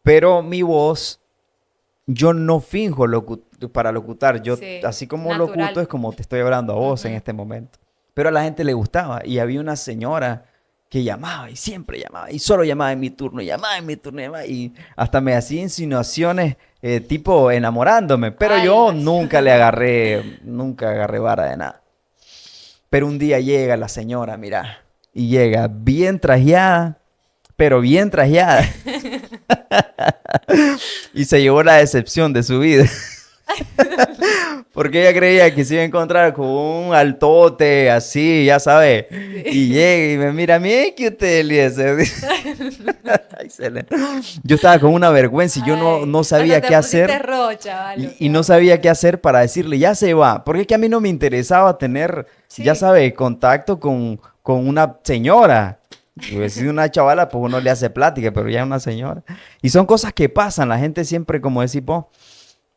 pero mi voz, yo no finjo para locutar. Yo, Sí, así como locuto, natural. es como te estoy hablando a vos en Ujú. este momento. Pero a la gente le gustaba y había una señora que llamaba y siempre llamaba y solo llamaba en mi turno, llamaba en mi turno, llamaba y hasta me hacía insinuaciones tipo enamorándome, pero Ay, yo las- nunca agarré vara de nada. Pero un día llega la señora, mira, y llega bien trajeada, pero bien trajeada, y se llevó la decepción de su vida. Porque ella creía que se iba a encontrar con un altote así, ya sabes. Y sí. llega y me mira, mire que usted, Eliezer. Ay, Selena. Yo estaba con una vergüenza y yo Ay, no hasta sabía te qué pusiste hacer. rocha, vale, o Y no sea, sabía qué hacer para decirle, ya se va. Porque es que a mí no me interesaba tener, ya sí, sabes, contacto con una señora. Pues, si una chavala, pues uno le hace plática, pero ya es una señora. Y son cosas que pasan. La gente siempre, como decís vos,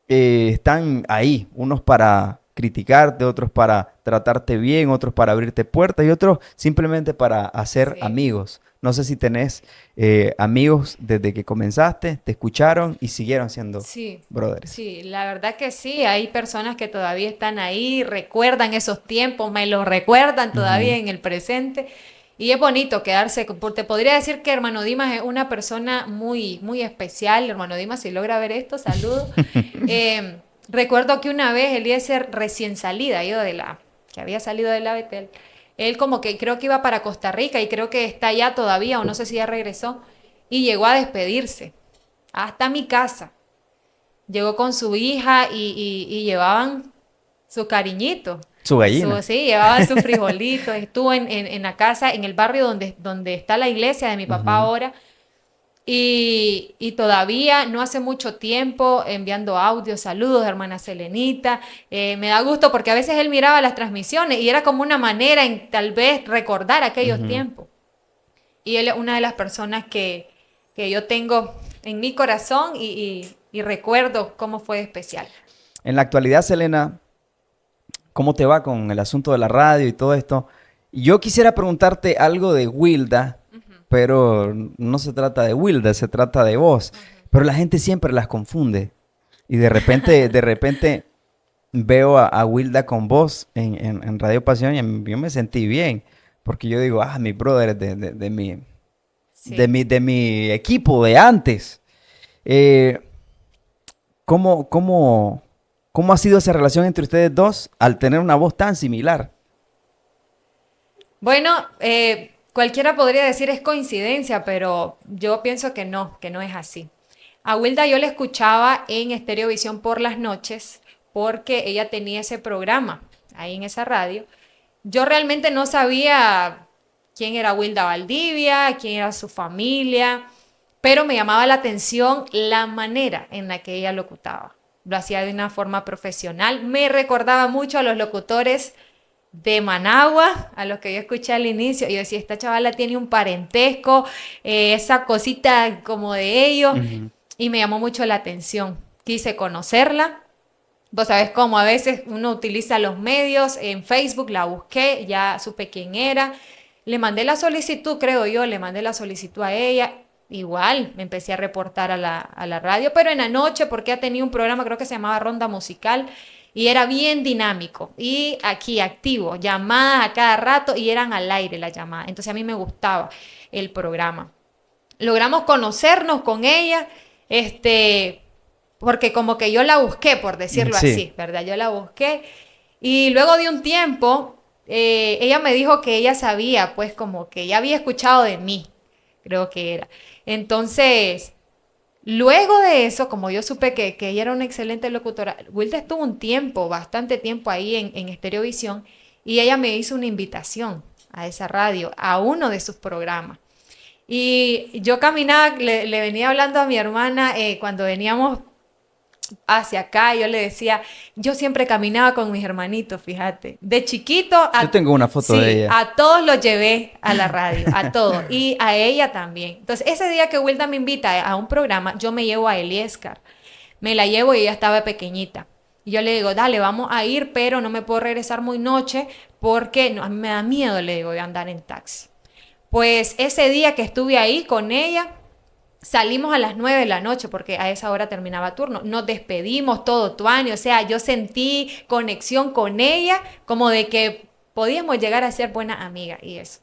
están ahí, unos para criticarte, otros para tratarte bien, otros para abrirte puertas y otros simplemente para hacer sí, amigos. No sé si tenés amigos desde que comenzaste, te escucharon y siguieron siendo sí, brothers. sí, la verdad que sí, hay personas que todavía están ahí, recuerdan esos tiempos, me los recuerdan todavía Ujú. en el presente. Y es bonito quedarse, te podría decir que hermano Dimas es una persona muy, muy especial. Hermano Dimas, si logra ver esto, saludo. Recuerdo que una vez Eliezer recién salida, yo que había salido de la Betel, él como que creo que iba para Costa Rica y creo que está allá todavía, o no sé si ya regresó, y llegó a despedirse hasta mi casa. Llegó con su hija y llevaban su cariñito. Su gallina. Sí, llevaban su frijolito. Estuvo en la casa, en el barrio donde está la iglesia de mi papá Ujú. ahora. Y todavía no hace mucho tiempo enviando audios, saludos, hermana Selenita. Me da gusto porque a veces él miraba las transmisiones y era como una manera en tal vez recordar aquellos Ujú. tiempos. Y él es una de las personas que yo tengo en mi corazón y recuerdo cómo fue especial. En la actualidad, Selena, ¿cómo te va con el asunto de la radio y todo esto? Yo quisiera preguntarte algo de Wilda, Ujú, pero no se trata de Wilda, se trata de vos. ujú. Pero la gente siempre las confunde. Y de repente veo a Wilda con vos en Radio Pasión y yo me sentí bien. Porque yo digo, mi brother Sí. de mi equipo de antes. Eh, ¿cómo, cómo ha sido esa relación entre ustedes dos al tener una voz tan similar? Bueno, cualquiera podría decir es coincidencia, pero yo pienso que no es así. A Wilda yo la escuchaba en Estereovisión por las noches porque ella tenía ese programa ahí en esa radio. Yo realmente no sabía quién era Wilda Valdivia, quién era su familia, pero me llamaba la atención la manera en la que ella locutaba. lo hacía de una forma profesional. Me recordaba mucho a los locutores de Managua, a los que yo escuché al inicio, y yo decía, esta chavala tiene un parentesco, esa cosita como de ellos, y me llamó mucho la atención. Quise conocerla. Vos sabés cómo a veces uno utiliza los medios, en Facebook la busqué, ya supe quién era, le mandé la solicitud, creo yo, le mandé la solicitud a ella, igual me empecé a reportar a la radio, pero en la noche, porque ella tenía un programa, creo que se llamaba Ronda Musical, y era bien dinámico, y aquí activo, llamadas a cada rato, y eran al aire las llamadas, entonces a mí me gustaba el programa. Logramos conocernos con ella, porque como que yo la busqué, por decirlo así, ¿verdad? Yo la busqué, y luego de un tiempo, ella me dijo que ella sabía, pues como que ya había escuchado de mí, creo que era. Entonces, luego de eso, como yo supe que ella era una excelente locutora, Wilda estuvo un tiempo, bastante tiempo ahí en Estereovisión, y ella me hizo una invitación a esa radio, a uno de sus programas. Y yo caminaba, le venía hablando a mi hermana cuando veníamos hacia acá, yo le decía, yo siempre caminaba con mis hermanitos, fíjate, de chiquito yo tengo una foto de ella. A todos los llevé a la radio, a todos, y a ella también. Entonces, ese día que Wilda me invita a un programa, yo me llevo a Eliescar, me la llevo y ella estaba pequeñita. Y yo le digo, dale, vamos a ir, pero no me puedo regresar muy noche porque no, a mí me da miedo, le digo, de andar en taxi. Pues ese día que estuve ahí con ella, salimos a las 9 de la noche porque a esa hora terminaba turno. Nos despedimos todo tuaño, o sea, yo sentí conexión con ella como de que podíamos llegar a ser buenas amigas y eso.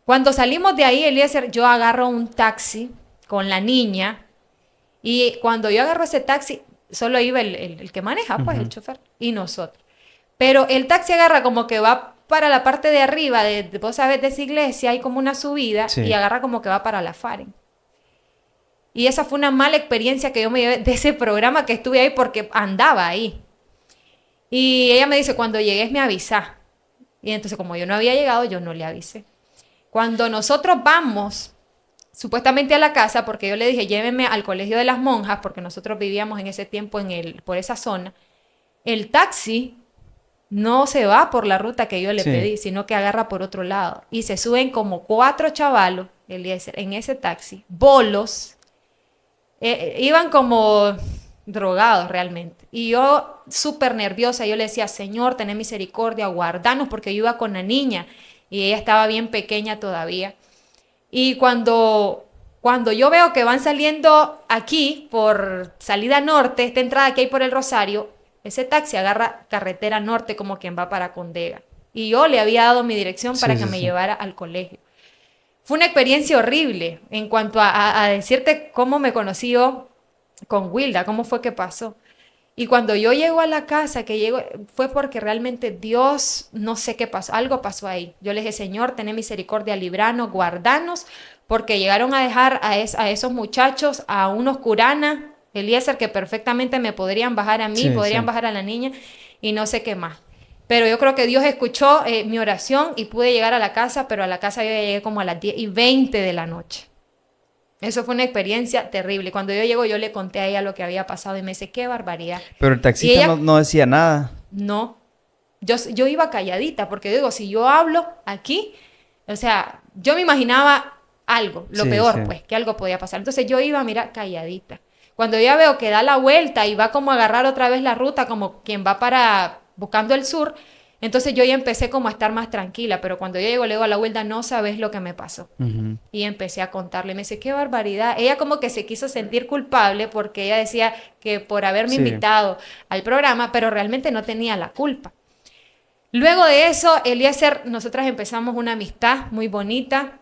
Cuando salimos de ahí, Eliezer, yo agarro un taxi con la niña y cuando yo agarro ese taxi, solo iba el que maneja, pues el chofer y nosotros. Pero el taxi agarra como que va para la parte de arriba, vos sabés, de esa iglesia, hay como una subida y agarra como que va para la Faren. Y esa fue una mala experiencia que yo me llevé de ese programa que estuve ahí porque andaba ahí. Y ella me dice, cuando llegues me avisa. Y entonces como yo no había llegado, yo no le avisé. Cuando nosotros vamos supuestamente a la casa, porque yo le dije, llévenme al colegio de las monjas, porque nosotros vivíamos en ese tiempo por esa zona, el taxi no se va por la ruta que yo le pedí, sino que agarra por otro lado. Y se suben como 4 chavalos, Eliezer, en ese taxi, bolos, iban como drogados realmente. Y yo súper nerviosa, yo le decía, Señor, ten misericordia, guardanos, porque yo iba con la niña y ella estaba bien pequeña todavía. Y cuando yo veo que van saliendo aquí por salida norte, esta entrada que hay por el Rosario, ese taxi agarra carretera norte como quien va para Condega. Y yo le había dado mi dirección para que me llevara al colegio. Fue una experiencia horrible en cuanto a decirte cómo me conocí yo con Wilda, cómo fue que pasó. Y cuando yo llego a la casa, fue porque realmente Dios, no sé qué pasó, algo pasó ahí. Yo le dije, Señor, ten misericordia, libranos, guardanos, porque llegaron a dejar a esos muchachos, a unos curanas, Eliezer, que perfectamente me podrían bajar a mí, podrían bajar a la niña, y no sé qué más. Pero yo creo que Dios escuchó mi oración y pude llegar a la casa, pero a la casa yo llegué como a las 10:20 de la noche. Eso fue una experiencia terrible. Cuando yo llego, yo le conté a ella lo que había pasado y me dice, qué barbaridad. Pero el taxista ella, no decía nada. No, yo iba calladita, porque digo, si yo hablo aquí, o sea, yo me imaginaba algo, lo peor, pues, que algo podía pasar. Entonces yo iba, mira, calladita. Cuando ya veo que da la vuelta y va como a agarrar otra vez la ruta, como quien va buscando el sur, entonces yo ya empecé como a estar más tranquila, pero cuando yo llego, le digo a la Wilda, no sabes lo que me pasó. Y empecé a contarle, me dice, qué barbaridad. Ella como que se quiso sentir culpable porque ella decía que por haberme invitado al programa, pero realmente no tenía la culpa. Luego de eso, Eliezer, nosotras empezamos una amistad muy bonita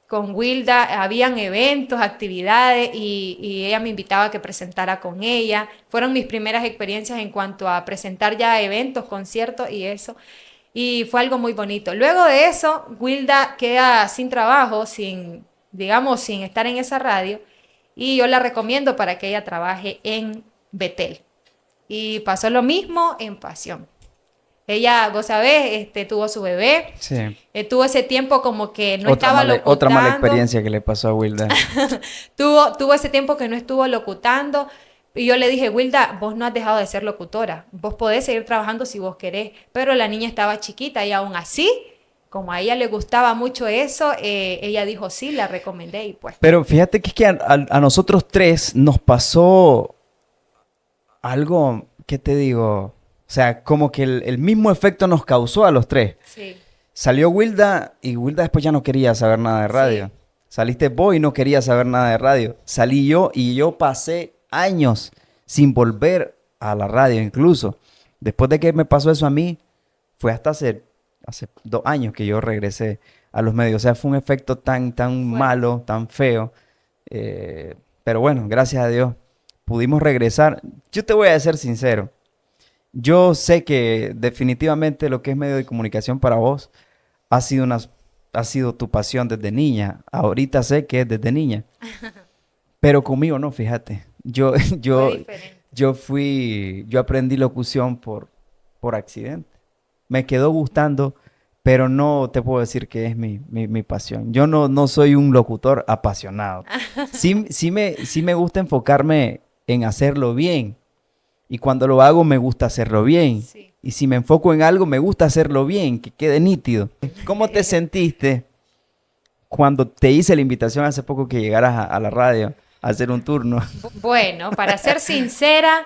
con Wilda, habían eventos, actividades y ella me invitaba a que presentara con ella. Fueron mis primeras experiencias en cuanto a presentar ya eventos, conciertos y eso. Y fue algo muy bonito. Luego de eso, Wilda queda sin trabajo, sin estar en esa radio. Y yo la recomiendo para que ella trabaje en Betel. Y pasó lo mismo en Pasión. Ella, vos sabés, tuvo su bebé, tuvo ese tiempo como que no estaba locutando. Otra mala experiencia que le pasó a Wilda. tuvo ese tiempo que no estuvo locutando, Y yo le dije, Wilda, vos no has dejado de ser locutora, vos podés seguir trabajando si vos querés, pero la niña estaba chiquita y aún así, como a ella le gustaba mucho eso, ella dijo sí, la recomendé y pues. Pero fíjate que es que a nosotros tres nos pasó algo, ¿qué te digo? O sea, como que el mismo efecto nos causó a los tres. Sí. Salió Wilda y Wilda después ya no quería saber nada de radio. Sí. Saliste vos y no quería saber nada de radio. Salí yo y yo pasé años sin volver a la radio incluso. Después de que me pasó eso a mí, fue hasta hace 2 años que yo regresé a los medios. O sea, fue un efecto tan malo, tan feo. Pero bueno, gracias a Dios pudimos regresar. Yo te voy a ser sincero. Yo sé que definitivamente lo que es medio de comunicación para vos ha sido tu pasión desde niña. Ahorita sé que es desde niña. Pero conmigo no, fíjate. Fue diferente. Yo aprendí locución por accidente. Me quedó gustando, pero no te puedo decir que es mi pasión. Yo no soy un locutor apasionado. Sí me gusta enfocarme en hacerlo bien. Y cuando lo hago, me gusta hacerlo bien. Sí. Y si me enfoco en algo, me gusta hacerlo bien, que quede nítido. ¿Cómo te sentiste cuando te hice la invitación hace poco que llegaras a la radio a hacer un turno? Bueno, para ser sincera,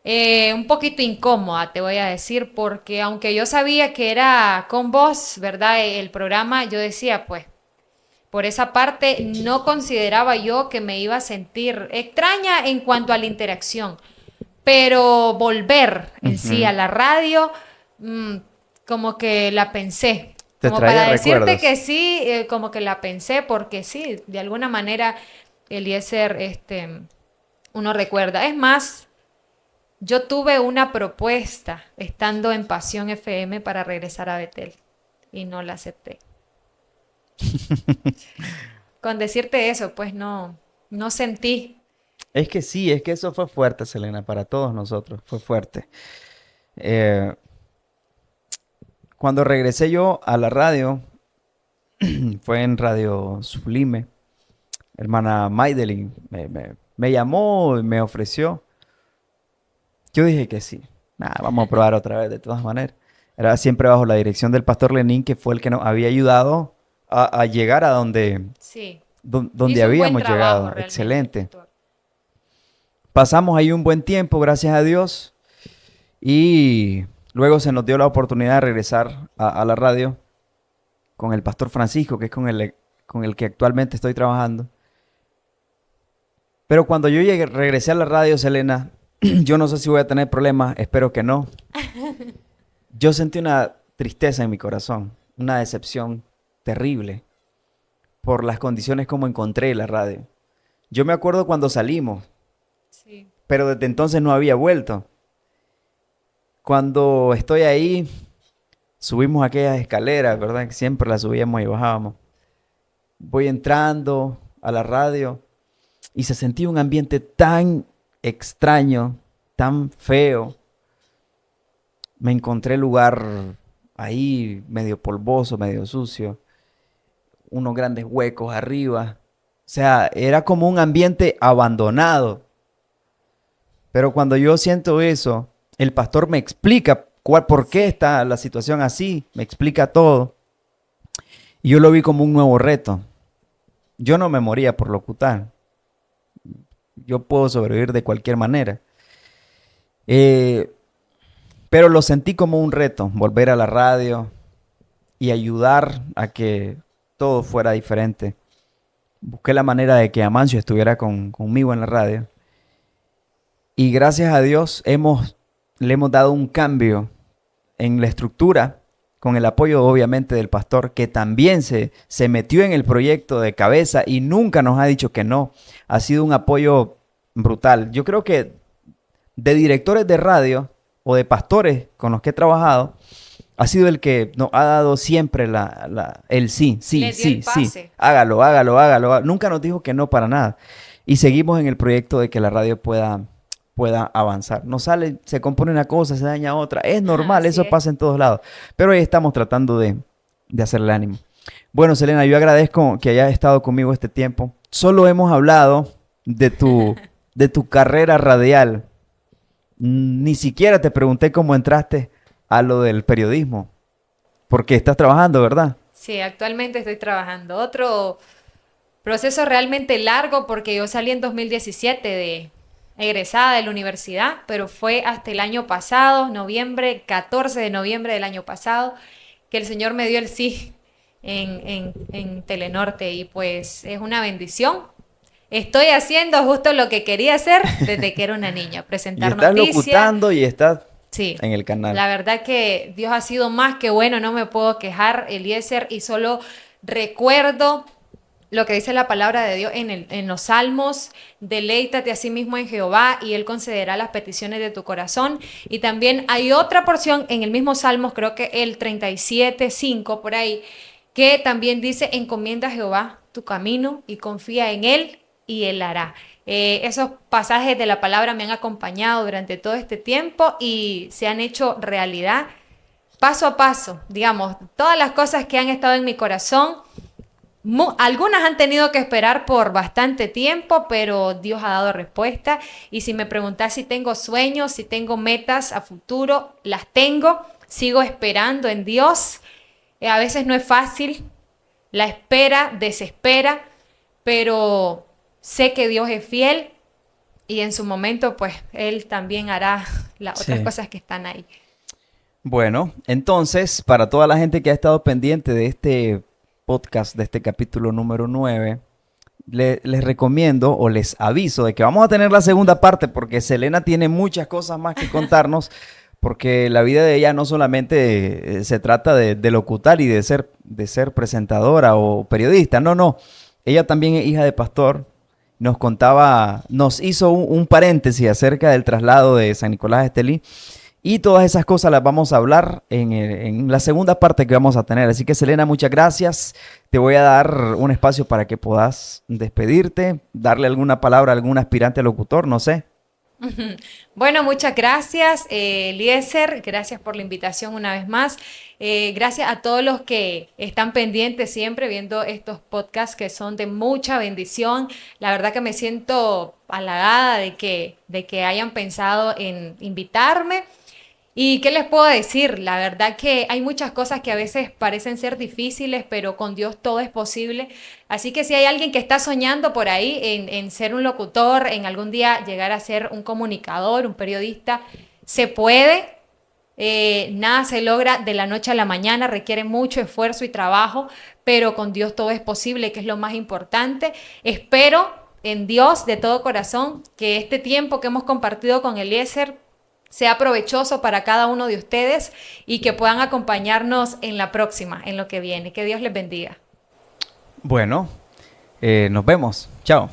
un poquito incómoda, te voy a decir, porque aunque yo sabía que era con vos, ¿verdad? El programa, yo decía, pues, por esa parte no consideraba yo que me iba a sentir extraña en cuanto a la interacción. Pero volver en sí a la radio, como que la pensé. Te Como traía para decirte recuerdos. que sí, como que la pensé, porque sí, de alguna manera Eliezer, uno recuerda. Es más, yo tuve una propuesta estando en Pasión FM para regresar a Betel y no la acepté. Con decirte eso, pues no sentí. Es que sí, es que eso fue fuerte, Selena, para todos nosotros, fue fuerte. Eh, Cuando regresé yo a la radio, fue en Radio Sublime, hermana Maidelin me llamó y me ofreció. Yo dije que sí. Nada, vamos a probar otra vez de todas maneras. Era siempre bajo la dirección del pastor Lenín, que fue el que nos había ayudado a llegar a donde, Sí. donde Hizo un buen habíamos trabajo llegado. realmente, Excelente. pastor. Pasamos ahí un buen tiempo, gracias a Dios. Y luego se nos dio la oportunidad de regresar a la radio con el pastor Francisco, que es con el que actualmente estoy trabajando. Pero cuando yo regresé a la radio, Selena, yo no sé si voy a tener problemas, espero que no. Yo sentí una tristeza en mi corazón, una decepción terrible por las condiciones como encontré la radio. Yo me acuerdo cuando salimos, Sí. pero desde entonces no había vuelto. Cuando estoy ahí, subimos aquellas escaleras, ¿verdad? Que siempre las subíamos y bajábamos. Voy entrando a la radio y se sentía un ambiente tan extraño, tan feo. Me encontré el lugar ahí medio polvoso, medio sucio, unos grandes huecos arriba. O sea, era como un ambiente abandonado. Pero cuando yo siento eso, el pastor me explica por qué está la situación así, me explica todo. Y yo lo vi como un nuevo reto. Yo no me moría por locutar. Yo puedo sobrevivir de cualquier manera. Pero lo sentí como un reto, volver a la radio y ayudar a que todo fuera diferente. Busqué la manera de que Amancio estuviera conmigo en la radio. Y gracias a Dios le hemos dado un cambio en la estructura, con el apoyo obviamente del pastor, que también se metió en el proyecto de cabeza y nunca nos ha dicho que no. Ha sido un apoyo brutal. Yo creo que de directores de radio o de pastores con los que he trabajado, ha sido el que nos ha dado siempre el sí, Les sí, dio sí, el sí. pase. Hágalo, hágalo, hágalo. Nunca nos dijo que no para nada. Y seguimos en el proyecto de que la radio pueda avanzar. No sale, se compone una cosa, se daña otra. Es normal, Así eso es. pasa en todos lados. Pero ahí estamos tratando de hacerle ánimo. Bueno, Selena, yo agradezco que hayas estado conmigo este tiempo. Solo hemos hablado de tu de tu carrera radial, ni siquiera te pregunté cómo entraste a lo del periodismo, porque estás trabajando, ¿verdad? Sí, actualmente estoy trabajando. Otro proceso realmente largo porque yo salí en 2017 de egresada de la universidad, pero fue hasta el año pasado, noviembre, 14 de noviembre del año pasado, que el Señor me dio el sí en Telenorte y pues es una bendición. Estoy haciendo justo lo que quería hacer desde que era una niña, Y presentar estás noticias. locutando y estás Sí, en el canal. la verdad que Dios ha sido más que bueno, no me puedo quejar, Eliezer, y solo recuerdo lo que dice la palabra de Dios en los Salmos: deleítate a sí mismo en Jehová y Él concederá las peticiones de tu corazón. Y también hay otra porción en el mismo Salmos, creo que el 37:5 por ahí, que también dice: encomienda a Jehová tu camino y confía en Él y Él hará. Esos pasajes de la palabra me han acompañado durante todo este tiempo y se han hecho realidad paso a paso, digamos, todas las cosas que han estado en mi corazón. Algunas han tenido que esperar por bastante tiempo, pero Dios ha dado respuesta. Y si me preguntas si tengo sueños, si tengo metas a futuro, las tengo. Sigo esperando en Dios. A veces no es fácil. La espera desespera, pero sé que Dios es fiel y en su momento, pues, Él también hará las otras Sí. cosas que están ahí. Bueno, entonces, para toda la gente que ha estado pendiente de este podcast, de este capítulo número 9, les recomiendo o les aviso de que vamos a tener la segunda parte porque Selena tiene muchas cosas más que contarnos, porque la vida de ella no solamente se trata de locutar y de ser presentadora o periodista, no, no. Ella también es hija de pastor. Nos contaba, nos hizo un paréntesis acerca del traslado de San Nicolás de Estelí. Y todas esas cosas las vamos a hablar en la segunda parte que vamos a tener. Así que Selena, muchas gracias. Te voy a dar un espacio para que puedas despedirte, darle alguna palabra a algún aspirante a locutor, no sé. Bueno, muchas gracias, Eliezer. Gracias por la invitación una vez más. Gracias a todos los que están pendientes siempre viendo estos podcasts que son de mucha bendición. La verdad que me siento halagada de que hayan pensado en invitarme. ¿Y qué les puedo decir? La verdad que hay muchas cosas que a veces parecen ser difíciles, pero con Dios todo es posible. Así que si hay alguien que está soñando por ahí en ser un locutor, en algún día llegar a ser un comunicador, un periodista, se puede. Nada se logra de la noche a la mañana, requiere mucho esfuerzo y trabajo, pero con Dios todo es posible, que es lo más importante. Espero en Dios de todo corazón que este tiempo que hemos compartido con Eliezer sea provechoso para cada uno de ustedes y que puedan acompañarnos en la próxima, en lo que viene. Que Dios les bendiga. Bueno, nos vemos. Chao.